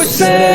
کسی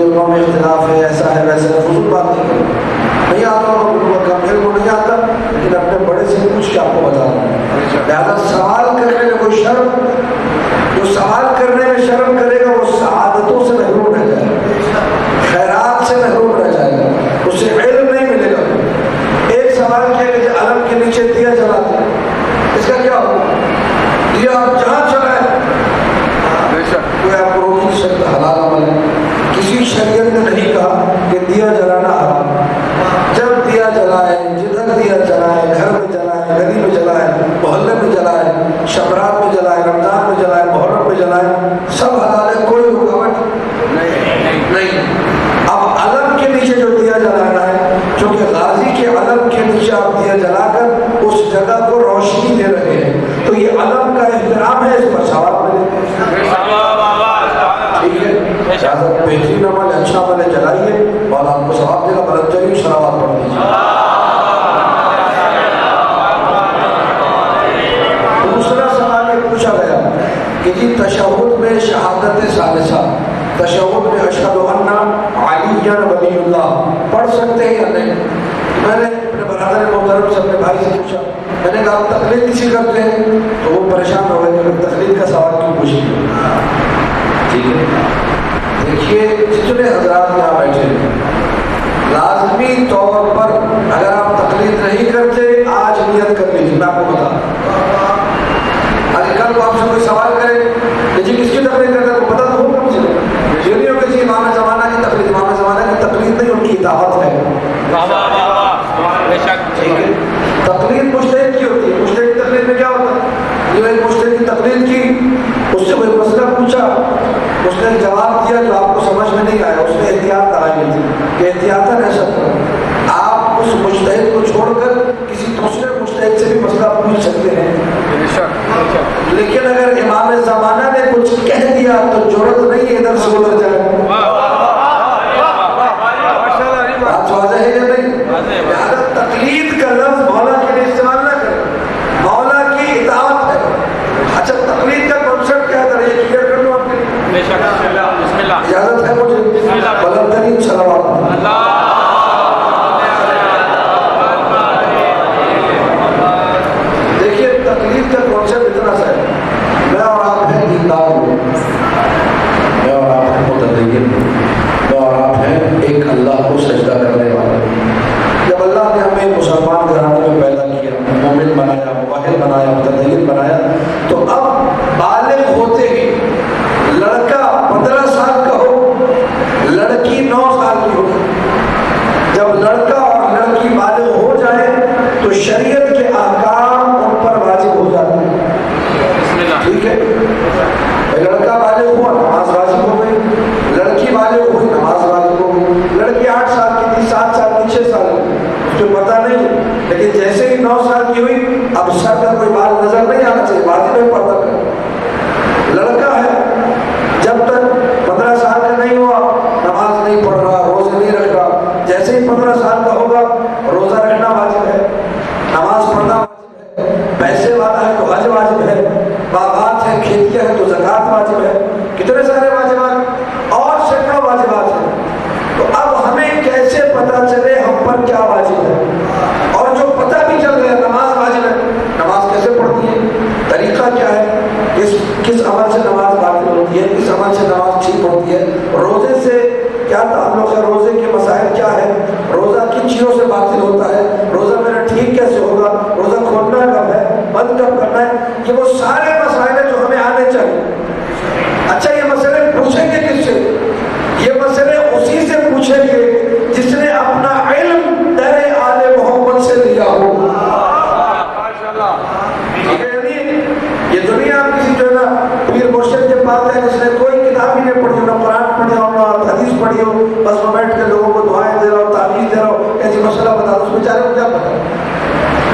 علماء میں اختلاف ہے، ایسا ہے ویسا ہے، فضول بات نہیں کرو. نہیں آتا ہوں میرے کو نہیں آتا لیکن اپنے بڑے سے پوچھ کے آپ کو بتا رہا ہوں. لہٰذا سوال کرنے میں کوئی شرم، جو سوال کرنے میں شرم کرے گا وہ سعادتوں سے محروم رہ جائے گا، خیرات سے محروم رہ جائے گا، اس سے علم نہیں ملے گا. ایک سوال کیا کہ علم کے نیچے دیا جلاتے ہیں، اس کا کیا ہوگا؟ دیا آپ جہاں چلائے کوئی آپ کو روک نہیں سکتا، حلال عمل ہے. کسی شریعت نے نہیں کہا کہ دیا جلانا حرام. جب دیا جلائے، جدھر دیا جلائے، گھر میں جلائے، گلی میں جلائے، محلے میں جلائے، شبرات میں جلائے، رمضان میں جلائے، محرم میں جلائے، سب حلال ہے، کوئی رکاوٹ نہیں. اب علم کے نیچے جو دیا جلانا ہے، چونکہ غازی کے علم کے نیچے آپ دیا جلا کر اس جگہ کو روشنی دے رہے ہیں تو یہ علم کا احترام ہے، اس پر ثواب ملے. ٹھیک ہے، اجازت بہترین عمل اچھا عمل جلائیے اور آپ کو ثواب دے گا. بلند ترین صلوات پڑھ دیجیے. دوسرا سوال یہ پوچھا گیا کہ جی تشہد میں شہادت ثالثہ، تشہد میں اشہد ان علی ولی اللہ پڑھ سکتے ہیں یا نہیں؟ میں نے اپنے برادر محترم سے اپنے بھائی سے پوچھا، میں نے کہا آپ تقلید کسی کرتے ہیں؟ تو وہ پریشان ہو گئے کہ تقلید کا سوال کیوں پوچھیں. ٹھیک ہے، دیکھیے جتنے حضرات یہاں بیٹھے ہیں لازمی طور پر اگر آپ تقلید نہیں کرتے آج نیت کر لیجیے. میں آپ کو بتا کل کو آپ سے کوئی سوال کرے کہ جی کس کی تقلید کرتے ہیں تو پتہ تو ہو کم سے کم. یہ نہیں ہو کہ جی امام زمانہ کی تقلید، امام زمانہ کی تقلید نہیں، ان کی اطاعت ہے. ٹھیک ہے، تقلید مجتہد کی ہوتی ہے. مجتہد کی تقلید میں کیا ہوتا ہے؟ جو ایک مجتہد کی تقلید کی، اس سے کوئی مسئلہ پوچھا، اس نے جواب دیا جو آپ کو سمجھ میں نہیں آیا، اس نے احتیاط کرائی تھی کہ احتیاطاً ایسا کرو. آپ اس مجتہد کو چھوڑ کر کسی دوسرے مجتہد سے بھی مسئلہ پوچھ سکتے ہیں. لیکن اگر امام زمانہ نے کچھ کہہ دیا تو ضرورت نہیں ہے ادھر سے ادھر جائے. بات واضح ہے یا نہیں؟ لہٰذا تقلید کا لفظ مولا کے لیے استعمال نہ کریں، مولا کی اطاعت ہے. اچھا تقلید کا کانسیپٹ کیا ہے یہ کلیئر کر لوں آپ کے لیے. اجازت ہے مجھے؟ بلند ترین صلوات. دیکھیے تقلید کا کانسیپٹ اتنا سا ہے، میں اور آپ ہیں دیندار لوگ، میں اور آپ ہیں متدین، میں اور آپ ہیں ایک اللہ کو سجدہ کرنے والے. جب اللہ نے ہمیں مسلمان گھرانے میں پیدا کیا، مومن بنایا، موحد بنایا، متدین بنایا، تو اب بالغ ہوتے ہی لڑکا 15 سال کا ہو، لڑکی 9 سال کی ہو، جب لڑکا اور لڑکی بالغ ہو جائے تو شریعت کے احکام ان پر واجب ہو جاتے ہیں. ٹھیک ہے، لڑکا بالغ ہوا نماز واجب ہو گئی، لڑکی بالغ ہوئی نماز واجب ہو گئی. لڑکی 8 سال کی تھی، 7 سال کی، 6 سال کی، اس کو پتہ نہیں، لیکن جیسے ہی 9 سال کی ہوئی اب سر میں کوئی بال نظر نہیں آنا چاہیے، واجب ہے پردہ کرنا. لڑکا ہے جب تک 15 سال کا نہیں ہوا نماز نہیں پڑھ رہا، روزے نہیں رکھ رہا. جیسے ہی 15 سال کا ہوگا روزہ رکھنا واجب ہے، نماز پڑھنا واجب ہے، پیسے والا ہے تو حج واجب ہے، باغات ہیں، کھیتیاں ہیں تو زکوٰۃ واجب ہے. کتنے سارے واجبات اور سینکڑوں واجبات ہیں. تو اب ہمیں کیسے پتہ چلے ہم پر کیا واجب ہے؟ اور جو پتہ بھی چل رہا ہے نماز واجب ہے، نماز کیسے پڑھتی ہے، طریقہ کیا ہے، کس عمل سے نماز باطل ہوتی ہے، کس عمل سے نماز ٹھیک ہوتی ہے، روزے سے کیا تعلق ہے، روزے کے مسائل کیا ہے، روزہ کن چیزوں سے باطل ہوتا ہے، روزہ میرا ٹھیک کیسے ہوگا، روزہ کھولنا کب ہے، بند کب کرنا ہے. یہ وہ سارے مسائل ہیں جو ہمیں آنے چاہیے. اچھا یہ مسئلے پوچھیں گے کس سے؟ یہ مسئلے اسی سے پوچھیں گے جس نے اپنا علم در آل محمد سے لیا ہو. یہ دنیا کسی جو ہے نا پیر مرشد کے پاس ہے جس نے کوئی کتاب ہی نہیں پڑھی ہو، نہ قرآن پڑھی ہو، نہ حدیث پڑھی ہو، بس میں بیٹھ کے لوگوں کو دعائیں دے رہا ہوں، تعویذ دے رہا ہوں، ایسی مسئلہ بتا دو. اس بیچارے کو کیا پتا،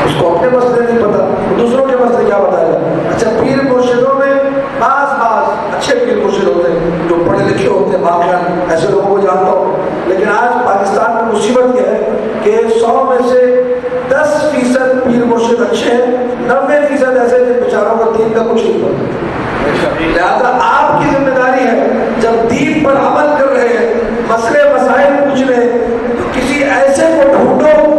اس کو اپنے مسئلے نہیں پتا، دوسروں کے مسئلے کیا بتائے گا. اچھا پیر مرشدوں میں بعض اچھے پیر مرشد ہوتے ہیں جو پڑھے لکھے ہوتے ہیں، واقعا ایسے لوگوں کو جانتا ہوں. لیکن آج پاکستان میں مصیبت یہ ہے کہ 100 میں سے 10% پیر مرشد اچھے ہیں، 90% ایسے جن بیچاروں کو دین کا کچھ نہیں پتا. لہذا آپ کی ذمہ داری ہے جب دین پر عمل کر رہے ہیں، مسئلے مسائل پوچھ رہے ہیں، تو کسی ایسے کو ڈھونڈو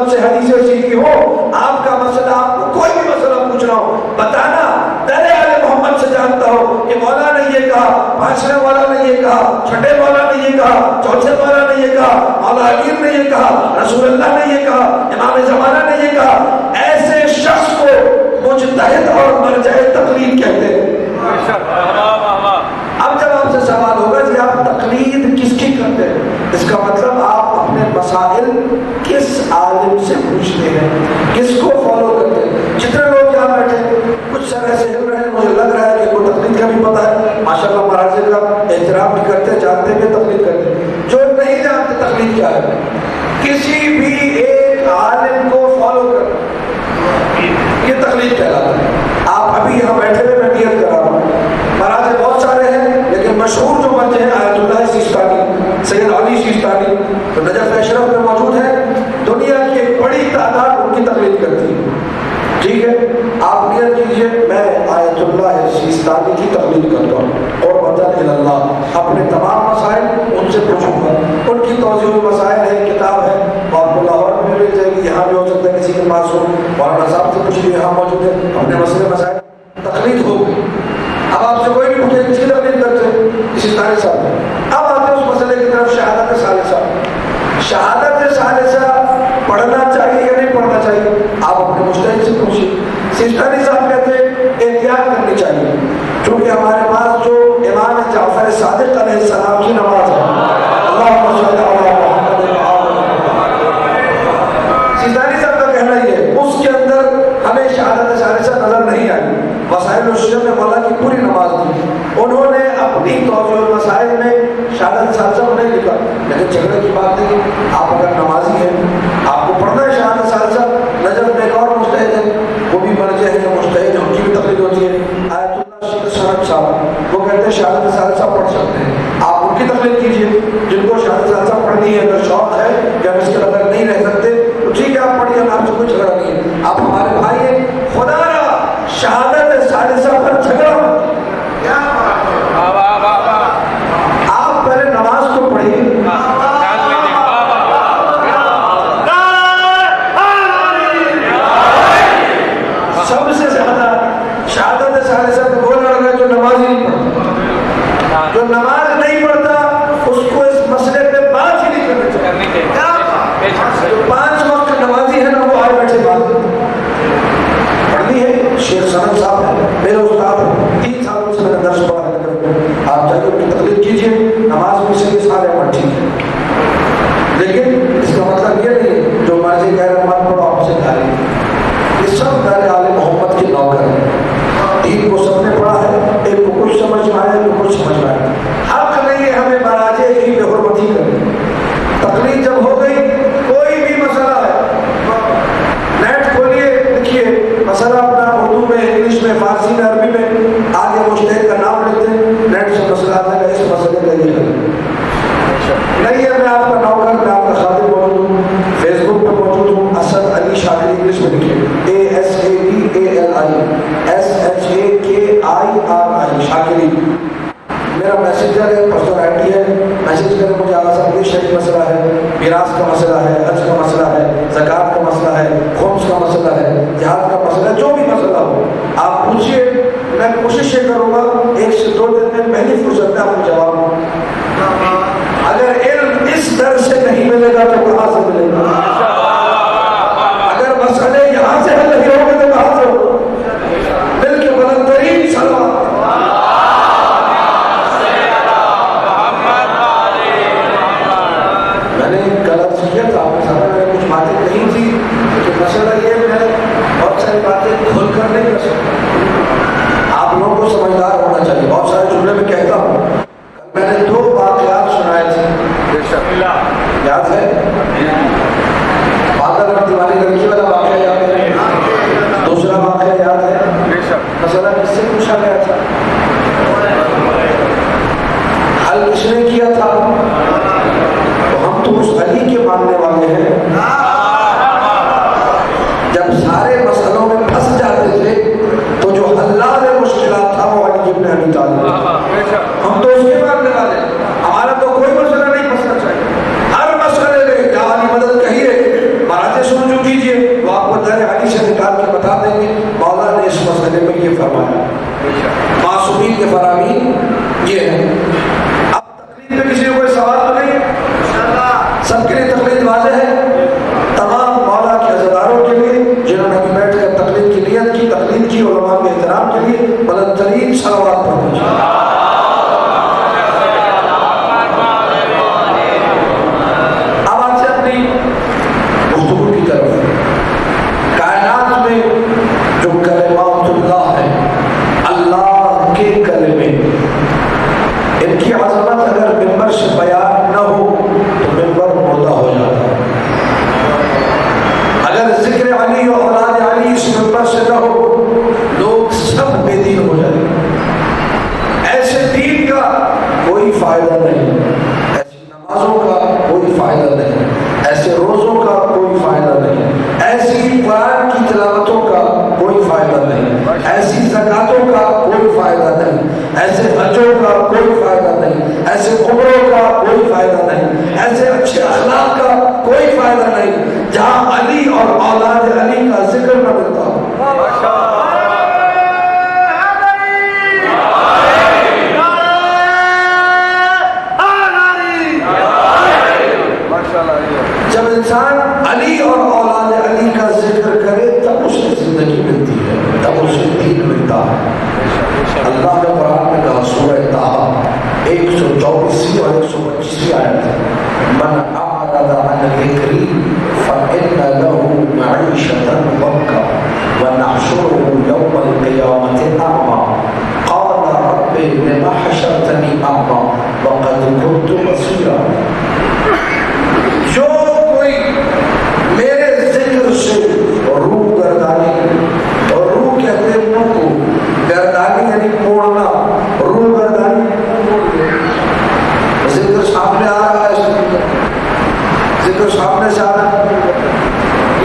محمد سے حدیثیں سیکھی ہو, آپ کا مسئلہ, آپ کو کوئی بھی مسئلہ پوچھنا ہو, بتانا, پہلے آل محمد سے جانتا ہو کہ مولا نے یہ کہا, پانچویں مولا نے یہ کہا, چھٹے مولا نے یہ کہا, چوتھے مولا نے یہ کہا, مولا امیر نے یہ کہا, رسول اللہ نے یہ کہا, امام زمانہ نے یہ کہا. ایسے شخص کو مجتہد اور مرجع تقلید کہتے ہیں. اب جب آپ سے سوال ہوگا کہ آپ تقلید کس کی کرتے ہیں, اس کا مطلب آپ اپنے مسائل کس عالم سے پوچھتے ہیں, کس کو فالو کرتے ہیں. جتنے لوگ یہاں بیٹھے کچھ سر ایسے ہل رہے ہیں, مجھے لگ رہا ہے کہ کوئی تقلید کا بھی پتہ ہے, ماشاءاللہ مہاراجے کا احترام بھی کرتے ہیں, جانتے ہیں کہ تقلید کرتے ہیں. جو نہیں جانتے تقلید کیا ہے, کسی بھی ایک عالم کو فالو کرنا, یہ تقلید کہلاتا ہے. آپ ابھی یہاں بیٹھے ہوئے میں نیت کر رہا ہوں, مہاراجے بہت سارے ہیں لیکن مشہور جو بچے ہیں آیت اللہ سیستانی, سید علی سیستانی تو نجف اشرف میں موجود ہے, دنیا کی ایک بڑی تعداد ان کی تقلید کرتی ہے. ٹھیک ہے, آپ نیت کیجئے میں آیت اللہ سیستانی کی تقلید کرتا ہوں, اور بدل اللہ اپنے تمام مسائل ان سے پوچھوں گا. ان کی توضیح مسائل ہے, کتاب ہے, آپ کو لاہور میں مل جائے گی, یہاں بھی ہو سکتا ہے کسی کے پاس ہو, مولانا صاحب سے پوچھ لیے, یہاں موجود ہے, اپنے مسئلے مسائل تقلید ہو گئی. اب آپ سے کوئی بھی پوچھے کس کی تقلید کرتے ہیں, کسی ثالث صاحب. اب آتے ہیں اس مسئلے کی طرف, شہادت ثالثہ. شہادت ثالثہ پڑھنا چاہیے یا نہیں پڑھنا چاہیے, آپ اپنے مجتہد سے پوچھیے. سیستانی صاحب کہتے ہیں احتیاط کرنی چاہیے, کیونکہ ہمارے پاس جو امام جعفر صادق علیہ السلام کی نماز ہے, اللہم صلی علی محمد. سیستانی صاحب کا کہنا یہ ہے, اس کے اندر ہمیں شہادت ثالثہ نظر نہیں آئی. وسائل الشیعہ میں مولا کی پوری نماز دی, انہوں نے اپنی توجہ مسائل میں شہادت ثالثہ کو نہیں لکھا, لیکن جھگڑے کی بات نہیں. آپ اگر نمازی ہیں, آپ کو پڑھنا ہے شہادت ثالثہ. نجف میں ایک اور مجتہد ہے, وہ بھی مرجع ہے, مجتہد ہے, ان کی بھی تقلید ہوتی ہے, آیت اللہ شیخ سرد صاحب, وہ کہتے ہیں شہادت ثالثہ پڑھ سکتے ہیں. آپ ان کی تقلید کیجیے. جن کو شہادت ثالثہ پڑھنی ہے, اگر شوق ہے کہ ہم اس کے بغیر نہیں رہ سکتے تو ٹھیک ہے, آپ پڑھیے, آپ سے کوئی جھگڑا نہیں ہے. آپ ہمارے بھائی ہیں, خدا را شہادت ثالثہ پر جھگڑا مت. آپ پہلے نماز کو پڑھیے. سب سے زیادہ شہادت ثالثہ کو وہ لڑنا جو نماز ہی نہیں پڑھتا. جو نماز نہیں پڑھتا اس کو اس مسئلے پہ بات ہی نہیں کرنی چاہیے. جو 5 وقت نمازی ہے نا, وہ آئے بیٹھے بات پڑھنی ہے. شیخ سرد صاحب ہے, میرے استاد ہیں, 3 سالوں سے میں نے درس پڑھا ہے. آپ جائیے ان کی تقلید کیجیے. نماز میں سے یہ سارے پڑھ ٹھیک ہے, لیکن اس کا مطلب یہ نہیں جو مرضی کہہ رہے ہیں مت پڑھو, آپ سے کہہ رہے ہیں. یہ سب در آل محمد کے نوکر ہیں. دین کو سب نے پڑھا ہے, ایک کو کچھ سمجھ میں آیا, ایک کو کچھ سمجھ میں آیا. حق نہیں ہے ہمیں مراجع کی بے حرمتی کرنی. تقلید جب ہو گئی, کوئی بھی مسئلہ ہے, نیٹ کھولیے, لکھیے مسئلہ اپنا اردو میں, انگلش میں, فارسی میں, عربی میں, آگے مجتہد کا نام لکھتے ہیں, نیٹ سے مسئلہ آتا ہے, اس مسئلے کا یہ حل نہیں ہے. میں آپ کا نوکر, میں آپ کا خادم موجود ہوں, فیس بک پہ موجود ہوں, اسد علی شاکری, انگلش میں لکھیے ASADALI شاکری. میرا میسنجر ہے, پرسنل آئی ڈی ہے, میسج کریں مجھے. آسان شریف مسئلہ ہے, میراث کا مسئلہ ہے, حج کا مسئلہ ہے, زکوٰۃ کا مسئلہ ہے, خمس کا مسئلہ ہے, جہاد کا مسئلہ ہے, جو بھی مسئلہ ہو آپ پوچھیے. میں کوشش یہ کروں گا 1 سے 2 دن میں پہلی فرصت میں آپ کو جواب دوں. اگر علم اس در سے نہیں ملے گا تو کہاں سے ملے گا؟ اگر مسئلے یہاں سے حل نہیں ہوگے تو کہاں سے ہوگا؟ دل کے بلند ترین سلام. میں نے کل عرض کیا تھا آپ کے سامنے, میں نے کچھ باتیں کہی تھی, لیکن مسئلہ یہ ہے بہت ساری باتیں کھول کر نہیں کر سکتا. آپ لوگوں کو سمجھدار ہونا چاہیے. بہت سارے جملے میں کہتا ہوں. کل میں نے 2 واقعات سنائے تھے, یاد ہے؟ بادل اور دیوالی لڑکی والا واقعہ یاد ہے, دوسرا واقعہ یاد ہے. مسئلہ کس سے پوچھا گیا تھا, حل کس نے کیا تھا؟ تو ہم تو اس علی کے ماننے والے ہیں. جب سارے مسئلوں میں پھنس جاتے تھے تو جو حلال مشکلات تھا وہ علی ابن ابی طالب. ہم تو اس کے ماننے والے ہیں. ہمارا تو کوئی مسئلہ نہیں پھنسنا چاہیے. ہر مسئلے میں یا علی مدد کہیے, مہاراجے سن فرمایا. معصومین کے فرامین یہ ہے. اب تقلید میں کسی کو کوئی سوال تو نہیں ہے؟ سب کے لیے تقلید واضح ہے. تمام مولا کے عزاداروں کے لیے جنہوں نے بیٹھ کر تقلید کی نیت کی, تقلید کی, علماء کے احترام کے لیے بلند ترین صلوات پڑھ دیجیے. اب آج سے اپنی گفتگو کی طرف. کائنات میں جو کلمات اللہ ہے, اللہ کے کلمے, ان کی عظمت اگر ممبر سے بیان نہ ہو تو ممبر مردہ ہو جاتا ہے. اگر ذکر علی اور اولاد علی اس ممبر سے نہ ہو, لوگ سب بے دین ہو جائیں. ایسے دین کا کوئی فائدہ نہیں, ایسی نمازوں کا کوئی فائدہ نہیں, ایسے روزوں کا کوئی فائدہ نہیں, ایسی قرآن کی تلاوتوں کا کوئی فائدہ نہیں, ایسی زکاتوں کا کوئی فائدہ نہیں, ایسے حجوں کا کوئی فائدہ نہیں, ایسے عمروں کا کوئی فائدہ نہیں, ایسے اچھے اخلاق کا کوئی فائدہ نہیں جہاں علی اور اولاد علی کا ذکر نہ ملتا ہو. جب انسان علی اور اولاد علی کا ذکر کرے تب اسے زندگی ملتی ہے, تب اسے دین ملتا ہے. اللہ نے قرآن میں کہا سورہ طٰہٰ 124 اور 125 آیت, من اعرض عن ذکری فإن له معیشة ضنکا ونحشره یوم القیامة اعمی قال رب لم حشرتنی اعمی وقد كنت بصیرا. جو کوئی میرے ذکر سے روح گردانی, اور روح کہتے ہیں منہ کو, گردانی یعنی موڑنا, روح گردانی ذکر سامنے آ رہا ہے, ذکر سامنے سے آ رہا ہے,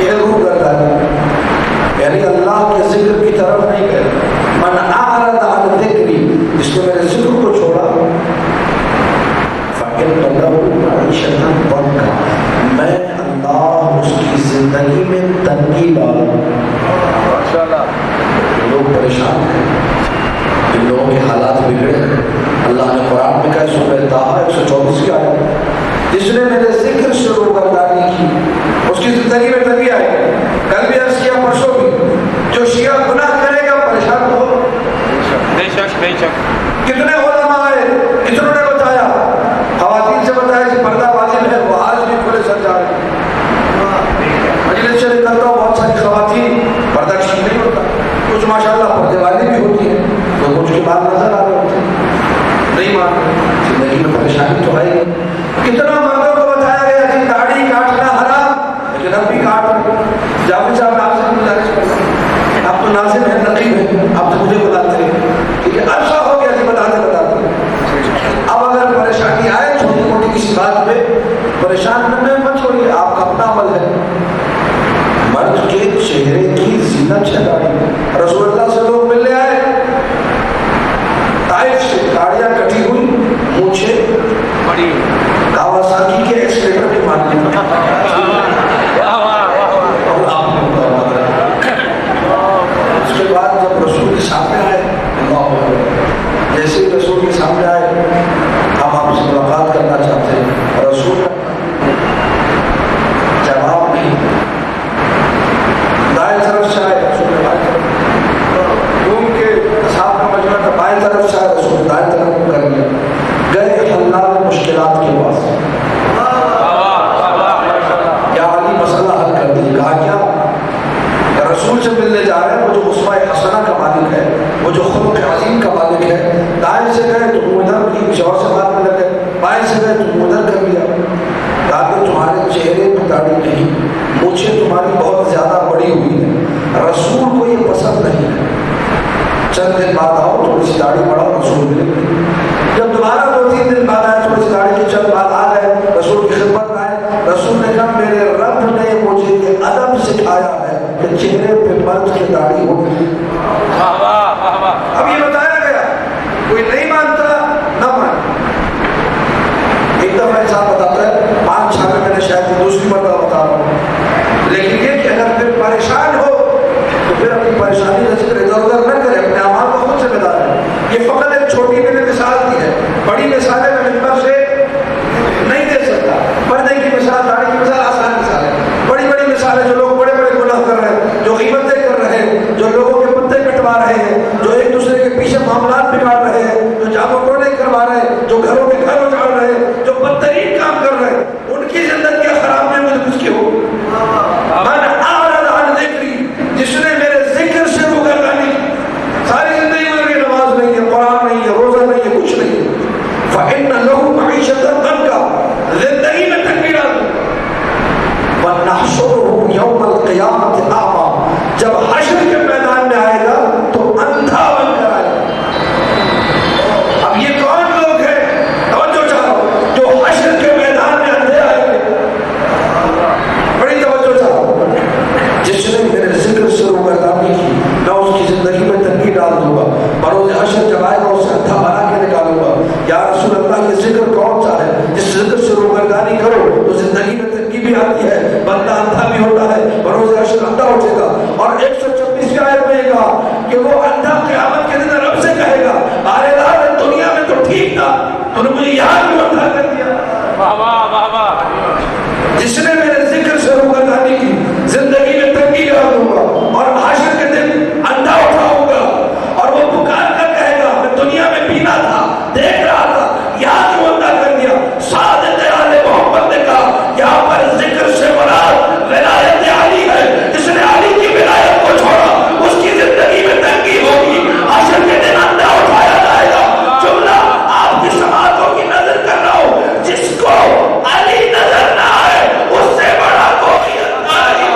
یہ روح گردانی یعنی اللہ کے ذکر کی طرف نہیں گئے. من اعرض عن ذکری, جس نے میرے ذکر کو چھوڑا, فإن له معیشة ضنکا, میں اللہ اس کی زندگی میں تنگی ڈالوں. لوگ پریشان ہیں, ان لوگوں کے حالات بگڑے ہیں. اللہ نے قرآن میں کہا سورہ طٰہٰ 124 کی آیت, جس نے میرے ذکر سے روگردانی کی اس کی زندگی میں تنگی آئے. کل بھی عرض کیا, پرسوں بھی, جو شیعہ گناہ کرے گا پریشان ہو. بے شک بے شک. کتنے علماء آئے, کتنوں نے بتایا, خواتین سے بتایا کہ پردہ واجب ہے, وہ آج بھی کھلے سر جا رہے ہیں. مجلس شریف کرتا ہوں, بہت ساری خواتین پردہ ٹھیک نہیں ہوتا, کچھ ماشاءاللہ پردے والی بھی ہوتی ہے, تو کچھ کے بعد نظر آ رہے ہوتے ہیں, نہیں مانتے. زندگی میں پریشانی تو آئی. کتنا مردوں کو بتایا گیا کہ داڑھی کاٹنا حرام, لیکن اب بھی کاٹ رہے. جاوید صاحب آپ سے گزارش کرتا ہوں, آپ تو ناظم ہیں, نقیب ہیں, آپ تو مجھے بتاتے ہیں, ٹھیک ہے, عرصہ ہو گیا کہ بتاتے بتاتے. اب اگر پریشانی آئے چھوٹی موٹی کسی بات پہ, پریشان میں مت چھوڑیے, آپ کا اپنا عمل ہے. مرد کے چہرے کی زینت ہے داڑھی. رسول اللہ سے لوگ ملنے آئے, طائف سے, داڑیاں کٹی ہوئی, مونچھیں بڑی, کاواساکی کے ایکسلیٹر بھی مان لیں. اس کے بعد جب رسول کے سامنے آئے, جیسے ہی رسول کے سامنے آئے, ہم آپ سے ملاقات کرنا چاہتے ہیں. رسول جواب نہیں, دائیں طرف سے آئے, رسول نے بائیں طرف گھوم کے اصحاب کا مجمع تھا, بائیں طرف سے آئے, رسول دائیں طرف کر لیا. گئے حلال مشکلات کے پاس, یا علی مسئلہ حل کر دی. کہا کیا, رسول سے ملنے جا رہے ہیں, وہ جو اسوہ حسنہ کا مالک ہے, وہ جو خلق عظیم کا مالک ہے. دائیں سے گئے تو ادھر کی اور سے بات میں لگے, بائیں سے گئے تو ادھر کر لیا. کہا کہ تمہارے چہرے پہ داڑھی نہیں, مجھے تمہاری بہت زیادہ بڑی ہوئی ہے, رسول کو یہ پسند نہیں ہے. چند دن بعد آؤ, تھوڑی سی داڑھی بڑھاؤ, رسول ملے. جب دوبارہ 2-3 دن بعد آئے, تھوڑی سی داڑھی کے چند بعد آ گئے, رسول کی خدمت میں آئے. رسول نے کہا میرے رب نے مجھے یہ ادب سکھایا ہے کہ چہرے پہ مرد کی داڑھی ہوگی. اب یہ بتایا گیا, کوئی نہیں مانتا نہ مانے. ایک دفعہ انسان بتاتا ہے, 5 سال میں نے شاید دوسری مرتبہ بتا رہا ہوں, لیکن یہ کہ اگر پھر پریشان ہو تو پھر اپنی پریشانی کا ذکر ادھر ادھر نہ کرے, اپنے یہ فقط ایک چھوٹی میں نے مثال دی ہے، بڑی مثالیں میں ممبر سے نہیں دے سکتا. پردے کی مثال، داڑھی کی مثال آسان مثال ہے. بڑی بڑی مثالیں جو لوگ بڑے بڑے گناہ کر رہے ہیں، جو غیبتیں کر رہے ہیں، جو لوگوں کے پتے کٹوا رہے ہیں، جو ایک دوسرے کے پیچھے معاملات بگاڑ رہے ہیں، جو جامع ٹونے کروا رہے ہیں، جو گھروں کے گھر اجاڑ رہے ہیں، جو بدترین کام کر رہے ہیں، ان کی زندگیاں خراب نہیں، مجھے کس کی ہو؟ من اعرض عن ذکری، جس نے میرے ذکر سے روگردانی کی، ساری زندگی میں نماز نہیں ہے، قرآن نہیں ہے، روزہ نہیں ہے، کچھ نہیں ہے، فإن له معیشۃ ضنکا، زندگی میں تنگی ڈال دوں. وَنَحْشُرُهُ يَوْمَ الْقِيَامَةِ أَعْمَى، جب حشر کے میدان میں آئے گا تو اندھا بن کر آئے گا. اب یہ کون لوگ ہیں، توجہ چاہو، جو حشر کے میدان میں اندھے آئیں گے؟ بڑی توجہ چاہو. جس نے میرے ذکر سے روگردانی کی، میں اس کی زندگی میں تنگی ڈال دوں گا. بروز حشر جب آئے گا اسے اندھا بنا کے نکالوں گا. یا رسول اللہ، یہ ذکر کون سا ہے جس ذکر سے روگردانی کرو تو زندگی میں تنگی بھی آتی ہے، بندہ اندھا بھی ہوتا ہے، بروز حشر اندھا اٹھے گا. اور 126 آیت میں کہا کہ وہ اندھا قیامت کے دن رب سے کہے گا، ارے یار دنیا میں تو ٹھیک تھا، تو نے مجھے یہاں کیوں اندھا کر دیا؟ واہ واہ واہ واہ. جس نے میرے ذکر سے روگردانی کی، زندگی میں تنگی ڈال دوں گا اور حشر کے دن اندھا اٹھاؤں گا اور وہ پکار کر کہے گا، میں دنیا میں پینا تھا، دیکھ رہا تھا، یہاں کیوں اندھا کر دیا؟ صادق آل محمد نے کہا یہاں پر ذکر سے مراد ولایت علی ہے. جس نے علی کی ولایت کو چھوڑا اس کی زندگی میں تنگی ہوگی، حشر کے دن اندھا اٹھایا جائے گا. جملہ آپ کی سماعتوں کی نظر کر رہا ہوں، جس کو علی نظر نہ آئے اس سے بڑا کوئی اندھا نہیں.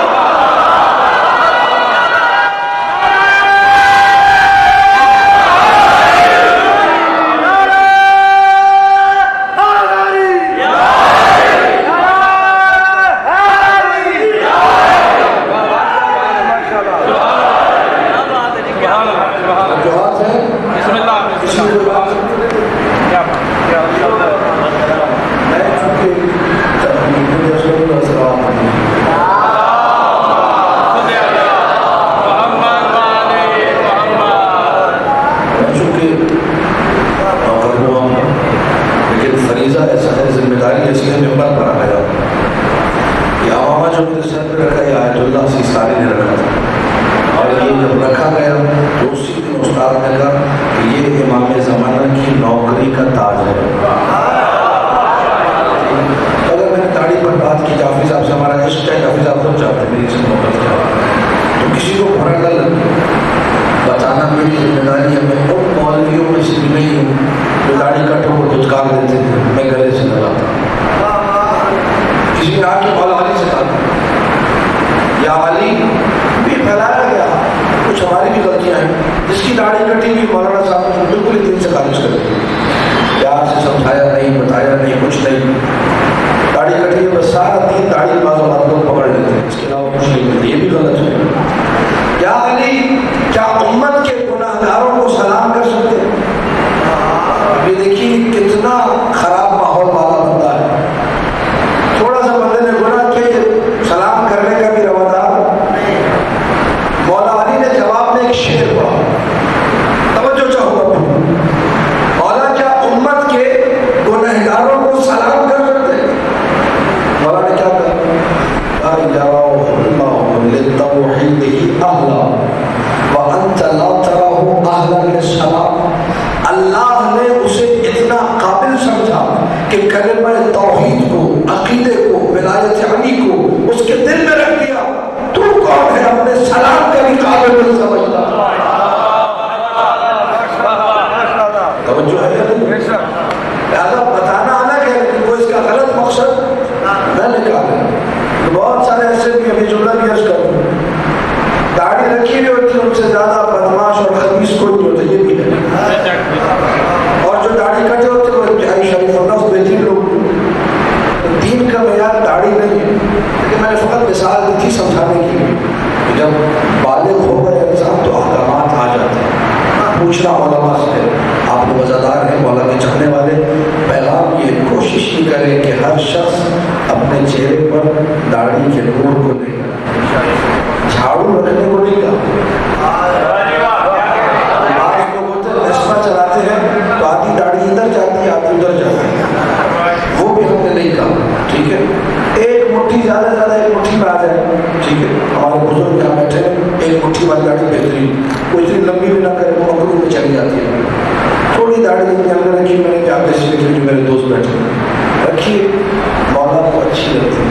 جھاڑو رکھنے کو نہیں کہا. ٹھیک ہے, ہمارے بزرگ یہاں بیٹھے ہیں, ایک مٹھی والی داڑھی بہترین, کوئی اتنی لمبی بھی نہ کرے, وہ مکرو میں چلی جاتی ہے. تھوڑی داڑھی جتنی اندر رکھی میں نے کہا آپ جیسے جو میرے دوست بیٹھے رکھیے, مولا کو اچھی لگتی ہے.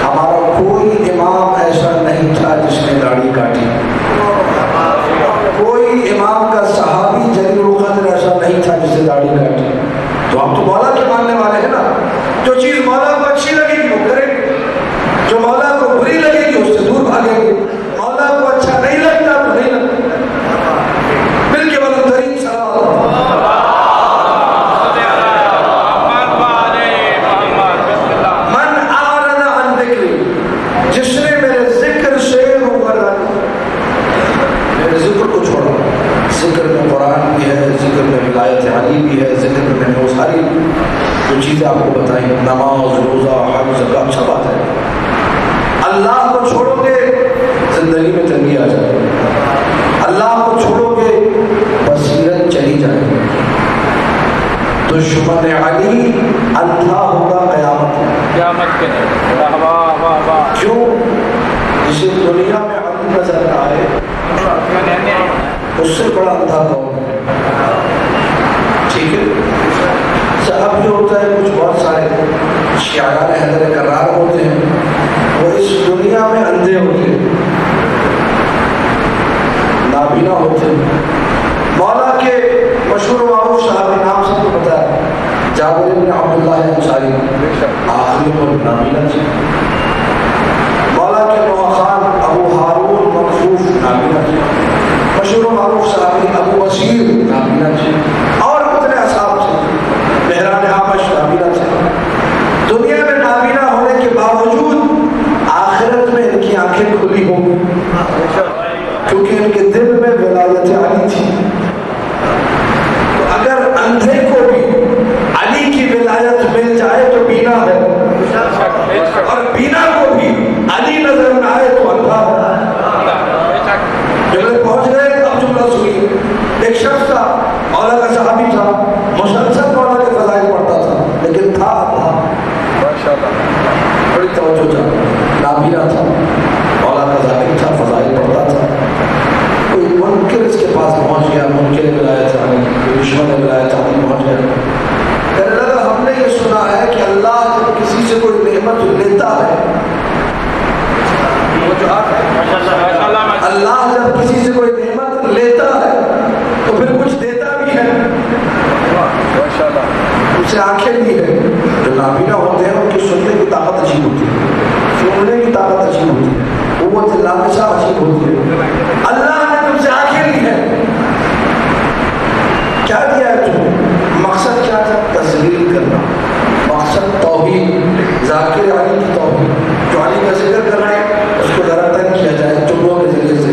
ہمارا کوئی امام ایسا نہیں تھا جس نے داڑھی کاٹی, کوئی امام کا صحابی جلیل القدر ایسا نہیں تھا جس نے داڑھی کاٹی. تو ہم تو مولا کے ماننے والے ہیں نا, جو چیز مولا کو اچھی لگے گی وہ کریں گے, جو مولا کو بری لگے گی اس سے دور بھاگیں گے. مولا کو اچھا نہیں لگتا تو نہیں لگتا. مل کے بلند ترین من اعرض عن ذکری, جس نے میرے ذکر سے میرے ذکر کو چھوڑا. ذکر میں قرآن بھی ہے, ذکر میں ولایت علی بھی ہے, ذکر میں وہ ساری جو چیزیں آپ کو بتائیں, نماز, روزہ, حج, زکات, اچھا بات ہے. اللہ کو چھوڑو گے زندگی میں تنگی آ جائے گی, اللہ کو چھوڑو گے بصیرت چلی جائے گی. دشمن علی اندھا ہوگا قیامت کے دن. کیوں؟ جسے دنیا میں علی نظر آئے اس سے بڑا اندھا کون ہے؟ ٹھیک ہے. اب جو ہوتا ہے کچھ بہت سارے شیعیان حیدر کرار ہوتے ہیں, وہ اس دنیا میں اندھے ہوتے ہیں, نابینا ہوتے ہیں. مولا کے مشہور معروف صحابی نام سب کو پتا ہے, جابر بن عبداللہ انصاری, آخری پر نابینا تھے. مولا کے نوخان ابو ہارون مکفوف نابینا تھے. مشہور معروف صحابی ابو وسیر نابینا تھے, اور کتنے اصحاب تھے. مہران حبش نابینا تھے. دنیا میں نابینا ہونے کے باوجود آخرت میں ان کی آنکھیں کھلی ہوں گی, کیونکہ ان کے دل میں ولایت علی تھی. تو اگر اندھے کو بھی علی کی ولایت مل جائے تو بینا ہے, اور بینا کو بھی علی نظر نہ آئے تو اندھا ہے. جب پہنچ گئے اب جملہ سنیے. ایک شخص تھا, مولا کا صحابی تھا, مسلسل مولا کے فضائل پڑھتا تھا, لیکن تھا بڑی توجہ تھا, نابینا تھا, مولا کا ذاکر تھا, فضائل پڑھتا تھا. کوئی منکر اس کے پاس پہنچ گیا, منکر ولایت علی, دشمن ولایت علی پہنچ گیا. کہنے لگا ہم نے یہ سنا ہے کہ اللہ جب کسی سے کوئی نعمت لیتا ہے, اللہ جب کسی سے کوئی نعمت لیتا ہے تو پھر کچھ دیتا بھی ہے. اسے آنکھیں بھی ہے. جو نابینا ہوتے ہیں ان کی سننے کی طاقت عجیب ہوتی ہے, سننے کی طاقت عجیب ہوتی ہے, قوت لامسہ عجیب ہوتی ہے. اللہ نے تم سے آنکھیں لی ہے, کیا دیا ہے تمہیں؟ مقصد کیا تھا؟ تذلیل کرنا. مقصد توحید, ذاکر علی کی توحید. جو علی کا ذکر کر رہے ہیں اس کو ذرا تنگ کیا جائے چلوں کے ذریعے سے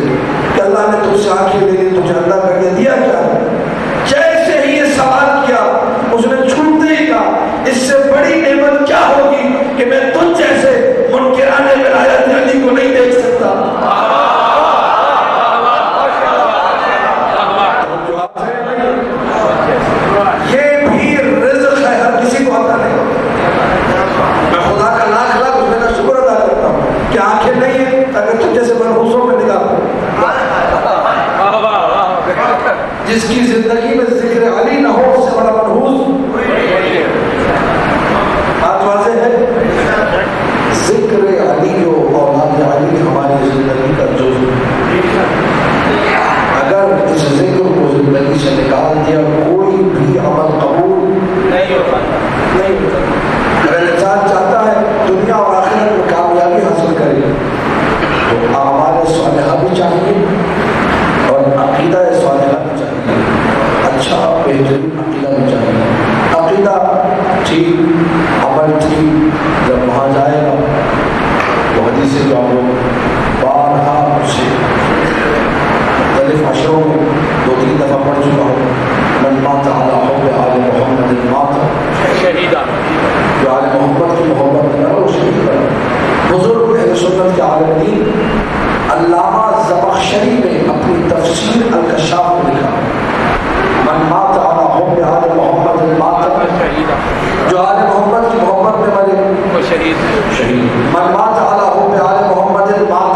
کہ اللہ نے تم سے آنکھیں لے لی, تجھے اللہ کر کے دیا کیا؟ جیسے ہی یہ سوال کیا اس نے چھوٹتے ہی کہا اس سے بڑی نعمت کیا ہوگی کہ میں تجھ جیسے منکران ولایت علی کو نہیں دیکھ سکتا. یہ بھی رزق ہے, ہر کسی کو آتا نہیں. میں خدا کا لاکھ لاکھ اس کا شکر ادا کرتا ہوں کہ آنکھیں نہیں ہیں تاکہ تجھ جیسے منحوسوں میں نگاہ ہو. جس کی زندگی میں ذکر علی نہ ہو اس سے بڑا منحوس بات واضح ہے. ذکر علی و اولاد علی ہماری زندگی کا جز ہے. اگر اس ذکر کو زندگی سے نکال دیا کوئی بھی عمل قبول نہیں ہوتا. اگر انسان چاہتا ہے دنیا اور آخرت میں کامیابی حاصل کرے تو اعمال صالحہ بھی چاہیے اور عقیدہ صالحہ بھی چاہیے. اچھا بہترین عقیدہ بھی چاہیے. عقیدہ ٹھیک, عمل ٹھیک, جب وہاں جائے گا وہ حدیث جو آپ لوگ بارہا سے مختلف عشروں میں 2-3 دفعہ پڑھ چکا ہوں. من مات علی حب آل محمد مات شہیدہ, جو آل محمد کی محبت میں وہ شہید بنا. بزرگ اہل سنت کے عالم دین علامہ زمخشری نے اپنی تفسیر الکشاف میں لکھا من مات علی حب آل محمد مات شہیدہ, جو آل محمد کی محبت میں مرے وہ شہید. من مات علی حب آل محمد مات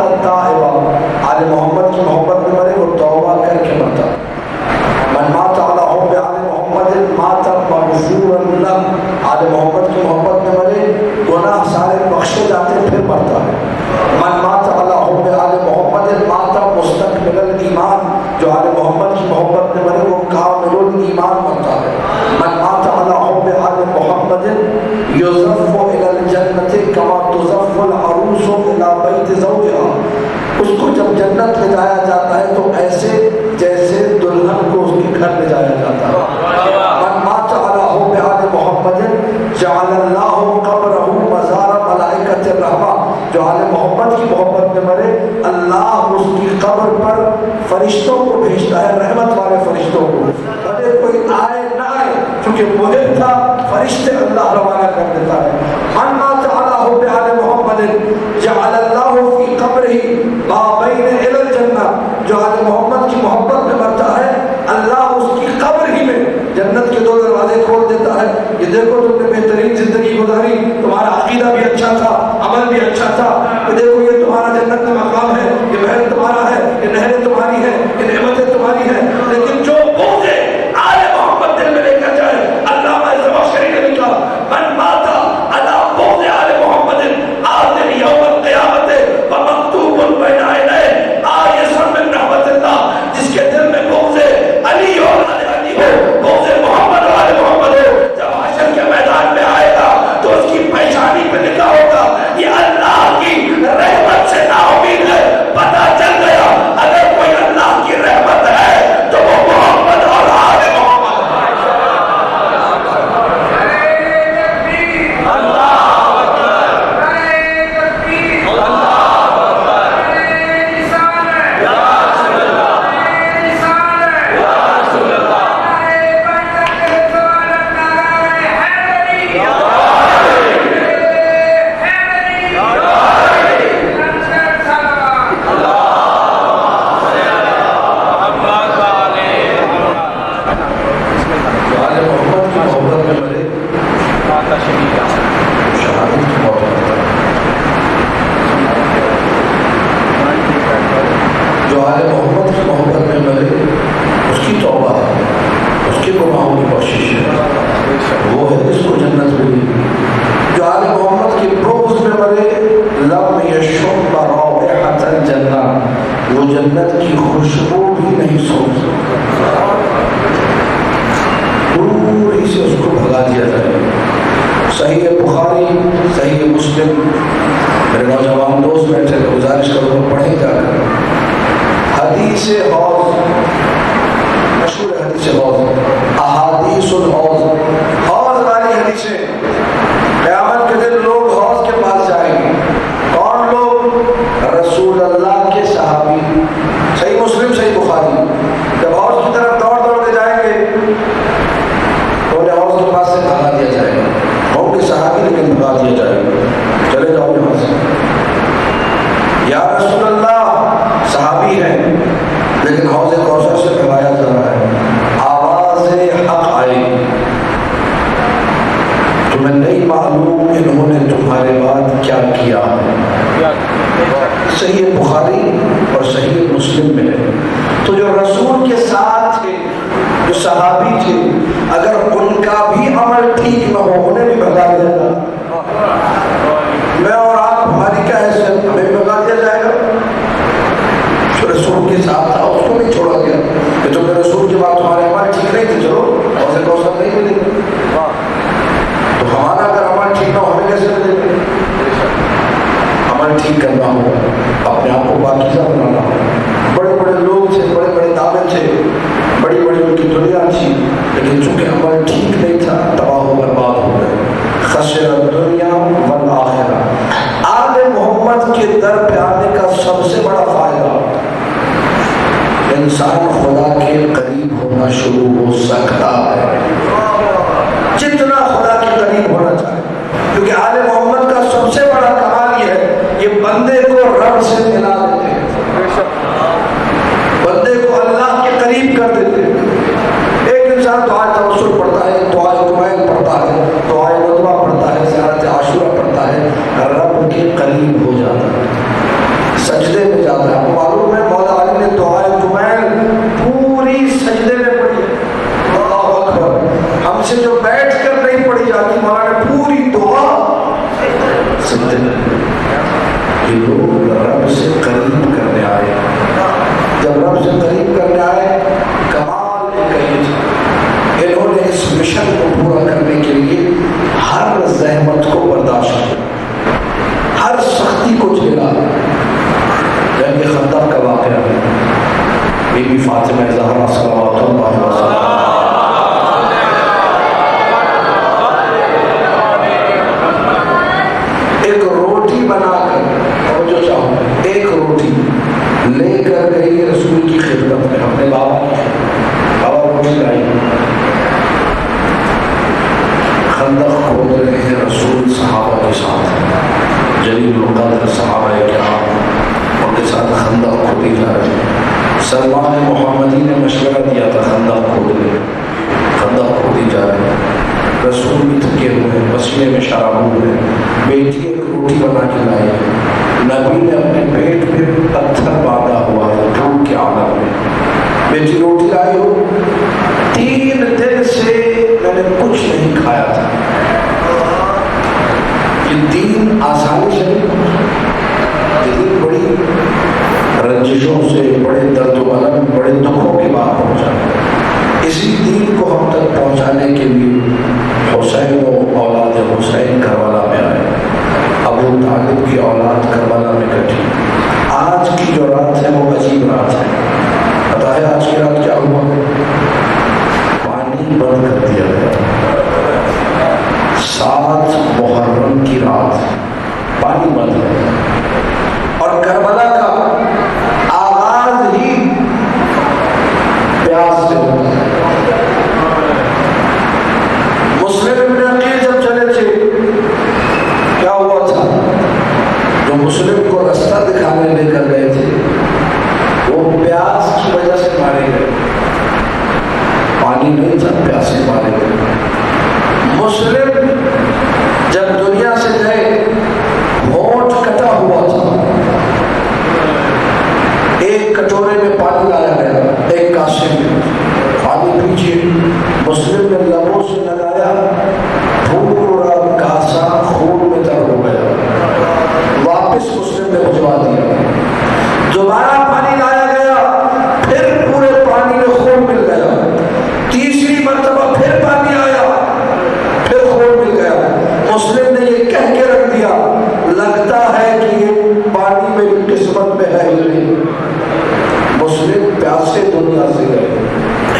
تزف العروس الی بیت زوجہا، اس کو جب جنت لے جایا جاتا ہے تو ایسے جیسے دلہن کو اس کے گھر لے جایا جاتا ہے۔ من مات علی حب آل محمد جعل اللہ قبرہ مزار ملائکۃ الرحمہ، جو آل محمد کی محبت میں مرے اللہ اس کی قبر پر فرشتوں کو بھیجتا ہے، رحمت والے فرشتوں کو، بھلے کوئی آئے نہ آئے، کیونکہ مہر تھا فرشتے اللہ روانہ کر دیتا ہے۔ من مات علی حب آل محمد جعل اللہ فی قبرہ ما بین الی الجنہ، جو آل محمد کی محبت میں مرتا ہے اللہ اس کی قبر ہی میں جنت کے 2 دروازے کھول دیتا ہے۔ یہ دیکھو تم نے بہترین زندگی گزاری، تمہارا عقیدہ بھی اچھا تھا، عمل بھی اچھا تھا، یہ دیکھو یہ تمہارا جنت میں مقام ہے، یہ محل تمہارا ہے، یہ نہریں تمہاری ہیں، یہ نعمتیں تمہاری ہیں۔ لیکن جو بغض آل محمد دل میں لے کر جائے، علامہ زمخشری نے لکھا من مات علی بغض آل محمد آتٍ یوم القیامت ومکتوب بین عینیہ آیسا من رحمت اللہ، جس کے دل میں بغض علی اور آل علی ہو، بغض محمد اور آل محمد ہو، جب حشر کے میدان میں آئے گا تو اس کی پیشانی پہ لکھا ہوگا یہ اللہ کی رحمت سے نا امید ہے۔ پتہ چل گیا اگر کوئی اللہ کی رحمت ہے تو وہ محمد اور آل محمد۔ جو آل محمد کی محبت میں مرے اس کی توبہ ہے، اس کے گناہوں کی بخشش ہے، وہ ہے جس کو جنت ملی۔ جو آل محمد کی بغض میں مرے لم یشم رائحۃ الجنہ، وہ جنت کی خوشبو بھی نہیں سونگ سکتا، دوری سے اس کو بھگا دیا جائے۔ صحیح بخاری، صحیح مسلم، میرے نوجوان دوست بیٹھے تو گزارش کروں پڑھیں جا کر حدیث حوض، مشہور حدیث حوض، احادیث الحوض، حوض والی حدیثیں۔ قیامت کے دن لوگ حوض کے پاس جائیں گے، کون لوگ؟ رسول اللہ کے صحابی، صحیح مسلم صحیح بخاری۔ جب حوض کی طرف دوڑ دوڑ کے جائیں گے تو انہیں حوض کے پاس سے بھگا دیا جائے گا، ہوں گے صحابی لیکن بھگا دیا جائے گا، چلے جاؤ یہاں سے۔ یا رسول اللہ، صحابی ہیں لیکن حوض کوثر سے بھگایا جا رہا ہے، آواز حق آئی، تمہیں نہیں معلوم انہوں نے تمہارے بعد کیا کیا ہے۔ صحیح بخاری اور صحیح مسلم میں ہے۔ تو جو رسول کے ساتھ تھے، جو صحابی تھے، اگر ان کا بھی عمل ٹھیک نہ ہو انہیں بھی بھگا دیا جائے گا۔ میں اور آپ، ہماری کیا حیثیت، ہمیں بھی بھگا دیا جائے گا؟ جو رسول کے ساتھ تھا اس کو نہیں چھوڑا گیا کہ تم نے رسول کے بعد تمہارے عمل ٹھیک نہیں تھے، چلو حوض کوثر نہیں ملے گا۔ تو ہمارا اگر عمل ٹھیک نہ ہو ہمیں کیسے ملے گا؟ عمل ٹھیک کرنا ہو، اپنے آپ کو پاکیزہ بنانا ہو۔ بڑے بڑے لوگ تھے، بڑے بڑے دعوے تھے، بڑی بڑی ان کی دنیا تھی، لیکن چونکہ عمل ٹھیک نہیں تھا تباہ و برباد ہو گئے۔ خسر الدنیا والآخرہ۔ آل محمد کے در پہ آنے کا سب سے بڑا فائدہ، انسان خدا کے قریب ہونا شروع ہو سکتا ہے، جتنا خدا کے قریب ہونا چاہے، کیونکہ آل محمد کا سب سے بڑا کمال یہ ہے، یہ بندے کو رب سے ملا دیتے ہیں، بندے کو اللہ کے قریب کر دیتے ہیں۔ ایک انسان دعائے توسل پڑھتا ہے، دعائے کمیل پڑھتا ہے، دعائے ندوہ پڑھتا ہے، زیارت عاشورہ پڑھتا ہے، رب کے قریب ہو جاتا ہے، سجدے میں جاتا ہے۔ آپ کو معلوم ہے مولا علی نے دعائے کمیل پوری سجدے میں پڑھی ہے، اللہ اکبر۔ ہم سے جو بیٹھ کر نہیں پڑھی جاتی، مولا نے پوری دعا سجدے میں۔ یہ لوگ رب سے قریب کرنے آئے، جب رب سے قریب کرنے آئے کمال ایک تھا، انہوں نے اس مشن کو پورا کرنے کے لیے ہر زحمت کو برداشت کیا، فاطمہ زہرا صلوات اللہ وسلم. ایک روٹی بنا کر، اور جو چاہو ایک روٹی لے کر گئی رسول کی خدمت میں، اپنے بابا روٹی لائی، خندق کھود رہے ہیں رسول صحابہ کے ساتھ، جلیل القدر صحابہ کرام ان کے ساتھ خندق کھودی جا رہی ہے. سلمان محمدی نے مشورہ دیا تھا خندق کھودنے، خندق کھودی جا رہی ہے، رسول بھی تھکے ہوئے، پسینے میں شرابور ہوئے. بیٹی ایک روٹی بنا کے لائی ہے، نبی نے اپنے پیٹ پہ پتھر باندھا ہوا ہے دھوپ کے عالم میں. بیٹی روٹی لائی ہو، 3 دن سے میں نے کچھ نہیں کھایا تھا. یہ دین آسانی سے دین بڑی رنجشوں سے، بڑے درد و الم، بڑے دکھوں کے بعد پہنچا. اسی دین کو ہم تک پہنچانے کے لیے حسین و اولاد حسین کربلا میں آئے، ابو طالب کی اولاد کربلا میں کٹی. آج کی جو رات ہے وہ عجیب رات ہے. پتہ ہے آج کی رات کیا ہوا؟ پانی بند کر دیا گیا. 7 محرم کی رات پانی بند ہے، اور کربلا کا آغاز ہی پیاس سے ہوتا ہے. مسلم ابن عقیل جب چلے تھے کیا ہوا تھا؟ جو مسلم کو رستہ دکھانے لے کر گئے تھے وہ پیاس کی وجہ سے مارے گئے. پانی نہیں تھا، پیاسے مارے گئے. مسلم جب دنیا سے گئے ہونٹ کٹا ہوا تھا. ایک کٹورے میں پانی لایا گیا، ایک کاسے میں پانی پیچھے. مسلم نے لبوں سے لگایا، پورا کاسا خون میں تر ہو گیا. واپس مسلم نے بھجوا دیا. دوبارہ پانی لایا گیا، پھر پورے پانی میں خون مل گیا. تیسری مرتبہ پھر پانی آیا، پھر خون مل گیا. مسلم نے یہ کہہ کے رکھ دیا لگتا ہے کہ یہ پانی میری قسمت میں ہے ہی نہیں. مسلم پیاسے دنیا سے گئے.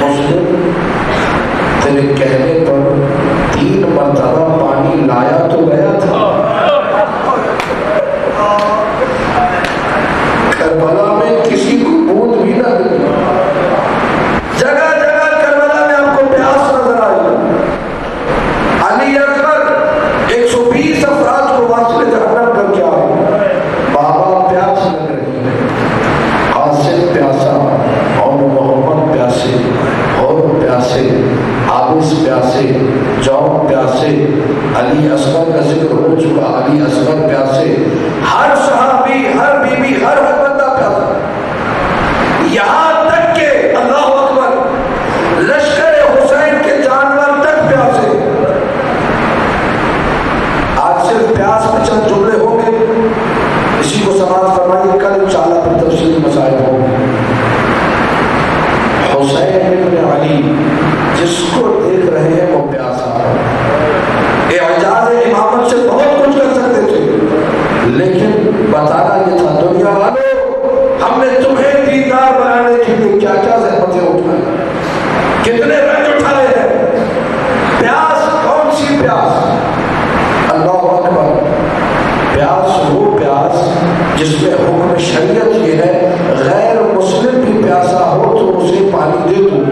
مسلم تیرے کہنے پر 3 مرتبہ پانی لایا تو گیا تھا. کربلا میں کسی کو بوند بھی نہ ملی. جگہ جگہ کربلا میں آپ کو پیاس نظر آئی. علی اکبر 120 افراد کو واسطے جہنم کر کے آئے. بابا پیاس لگ رہی ہے، قاسم پیاسا، اور محمد پیاسے، اور پیاسے، عابس پیاسے، جون پیاسے، علی اصغر کا ذکر ہو چکا، علی اصغر پیاسے. ہر صحابی، ہر بی بی، ہر بندہ پیاسا. یہاں تک کہ اللہ اکبر لشکر حسین کے جانور تک پیاسے. آج صرف پیاس میں چند جملے ہوں گے، اسی کو سماعت فرمائیے. کل انشاءاللہ پر تفصیلی مسائل ہوں گے. حسین بن علی جس کو دیکھ رہے ہیں وہ پیاسا ہے. اعجاز امامت سے بہت کچھ کر سکتے تھے، لیکن بتانا یہ تھا دنیا والوں ہم نے تمہیں دیندار بنانے کے لیے کیا کیا زحمتیں اٹھائیں، کتنے رنج اٹھائے ہیں. پیاس کون سی پیاس؟ اللہ اکبر. پیاس وہ پیاس جس میں حکم شریعت یہ ہے غیر مسلم بھی پیاسا ہو تو اسے پانی دے دو.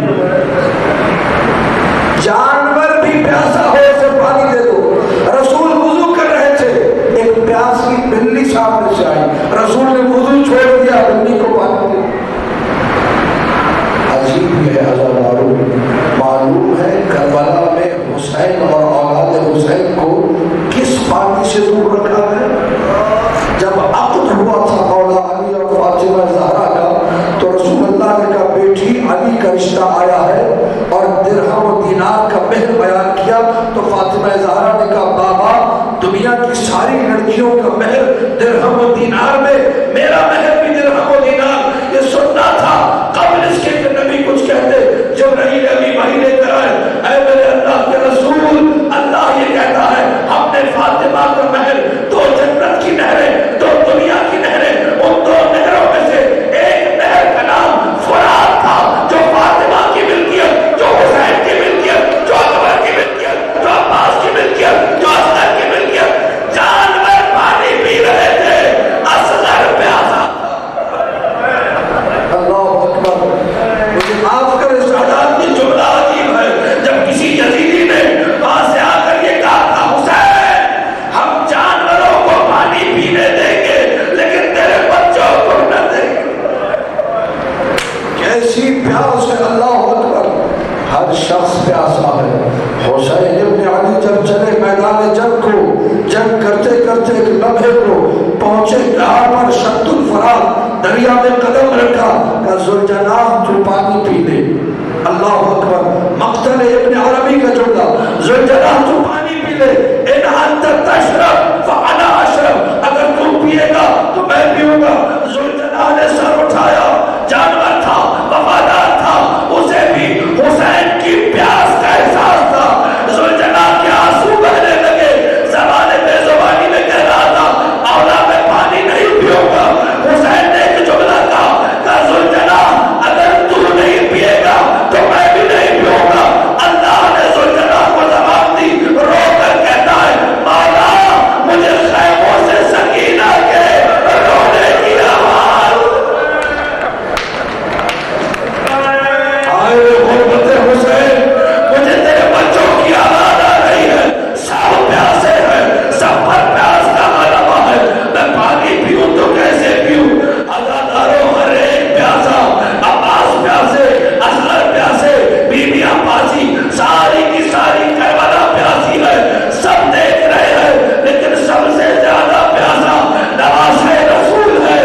جانور بھی پیاسا ہو اسے پانی دے دو. رسول وضو کر رہے تھے، ایک پیاس کی بلی سامنے سے آئی، رسول نے وضو چھوڑ دیا، بلی کو پانی دے. عجیب یہ عزادارو. معلوم ہے کربلا میں حسین اور اولاد حسین کو کس پانی سے دور رکھا ہے؟ جب عقد ہوا تھا مولا علی اور فاطمہ زہرا کا تو رسول اللہ نے کہا بیٹی علی کا رشتہ آیا ہے، اور درہم و دینار کا مہر بیان کیا تو فاطمہ زہرا نے کہا بابا دنیا کی ساری لڑکیوں کا مہر درہم و دینار میں، میرا مہر بھی درہم و دینار. یہ سننا تھا قبل اس کے کہ نبی کچھ کہتے. جب رہی نبی وہی لے کر آئے، اے میرے اللہ کے رسول، اللہ یہ کہتا ہے ہم نے فاطمہ کا مہر 2 جنت کی نہریں، 2 دنیا کی نہریں، ان 2 نہروں میں سے ایک نہر کا نام فرات تھا. دریا میں قدم رکھا کہ ذوالجلال تو پانی پی لے. اللہ اکبر. مقتل ابن عربی کا جملہ, ذوالجلال تو پانی پی لے. ان انت تشرب فانا اشرب, اگر تو پیے گا تو میں پیوں گا. ذوالجلال نے سر اٹھایا, جانور تھا, وفادار تھا, اسے بھی حسین کی پیاس کا احساس تھا. ذوالجلال کے آنسو بہنے لگے, زبان بے زبانی میں کہہ رہا تھا اولا میں پانی نہیں پیوں گا. حسین نے ایک جملہ کہا کہ ذوالجلال اگر تو نہیں پیے گا تو میں بھی نہیں پیوں گا. اللہ نے ذوالجلال کو زبان دی, رو کر کہتا ہے مولا مجھے خیموں سے سکینہ کے رونے کی آواز. آئے غربت حسین, مجھے تیرے بچوں کی آواز آ رہی ہے, سب پیاسے ہیں, سب پر پیاس کا غلبہ ہے. میں پانی پیوں تو کیسے پیوں؟ عزاداروں ہر ایک پیاسا, عباس پیاسے, اصغر پیاسے, بیویاں پاسی, ساری کی ساری کربلا پیاسی ہے. سب دیکھ رہے ہیں لیکن سب سے زیادہ پیاسا نواسہ رسول ہے.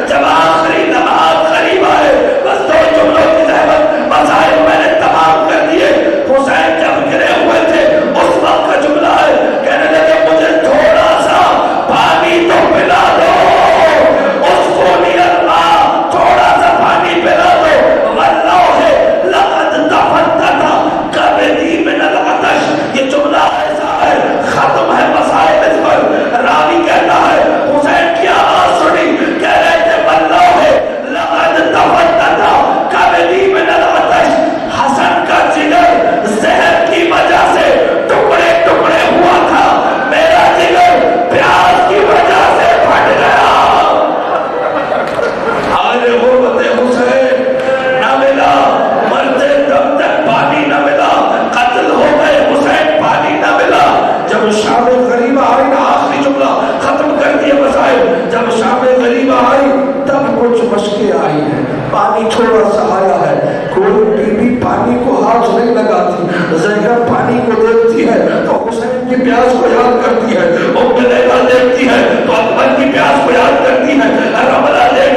جب آخری نماز قریب آئے, بس دو جملوں کی زحمت مسائل میں نے تمام کر دیے. حسین جب گرے ہوئے تھے اس وقت کا جملہ ہے, کہنے لگے مجھے تھوڑا سا پانی تو پلا دو, اس کو الماء, تھوڑا سا پانی پلا دو. واللہ لقد تفتت کبدی من العطش. یہ جملہ ایسا ہے, ختم ہے مسائل اس پر. راوی کہتا ہے حسین کی آواز سنی, کہہ رہے تھے واللہ لقد تفتت کبدی من العطش. حسن کا جگر زہر کی وجہ سے ٹکڑے ٹکڑے ہوا تھا, میرا جگر پیاس کی وجہ سے پھٹ گیا. آج غربت حسین نہ ملا, مرتے دم تک پانی نہ ملا, قتل ہو گئے حسین, پانی نہ ملا. جب شام غریبہ آئی نا, آخری جملہ ختم کر دیے مسائل, جب شام غریبہ آئی تب کچھ مشکیں آئی ہیں, پانی تھوڑا سا آیا ہے. کوئی بی بی پانی کو ہاتھ نہیں لگاتی, زینب پانی کو دیکھتی ہے تو حسین کی پیاس کو یاد کرتی ہے, ام لیلا دیکھتی ہے تو اکبر کی پیاس کو یاد کرتی ہے, رملہ دیکھتی